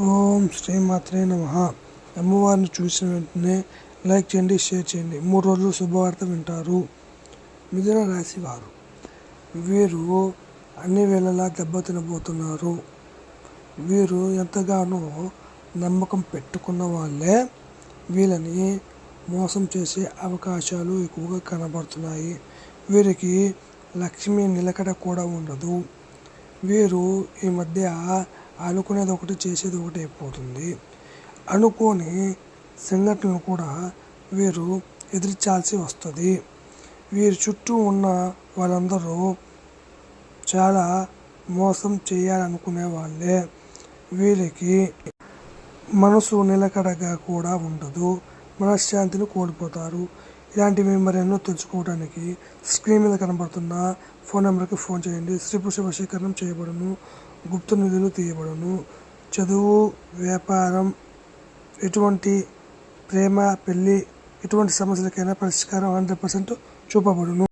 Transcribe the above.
ఓం శ్రీమాత్రే నమః. అమ్మవారిని చూసిన వెంటనే లైక్ చేయండి, షేర్ చేయండి. 3 రోజులు శుభవార్త వింటారు. మిథున రాశి వారు, వీరు అన్ని వేళలా దెబ్బతినబోతున్నారు. వీరు ఎంతగానో నమ్మకం పెట్టుకున్న వాళ్ళే వీళ్ళని మోసం చేసే అవకాశాలు ఎక్కువగా కనబడుతున్నాయి. వీరికి లక్ష్మి నిలకడ కూడా ఉండదు. వీరు ఈ మధ్య అనుకునేది ఒకటి, చేసేది ఒకటి అయిపోతుంది. అనుకోని సంఘటనలు కూడా వీరు ఎదిరించాల్సి వస్తుంది. వీరి చుట్టూ ఉన్న వాళ్ళందరూ చాలా మోసం చేయాలనుకునే వాళ్ళే. వీరికి మనసు నిలకడగా కూడా ఉండదు. మనశ్శాంతిని కోల్పోతారు. ఇలాంటివి మరెన్నో తెలుసుకోవడానికి స్క్రీన్ మీద కనబడుతున్న ఫోన్ నెంబర్కి ఫోన్ చేయండి. స్త్రీ పురుష వశీకరణం చేయబడును. గుప్త నిధులు తీయబడును. చదువు, వ్యాపారం, ఎటువంటి ప్రేమ, పెళ్ళి, ఎటువంటి సమస్యలకైనా పరిష్కారం 100% చూపబడును.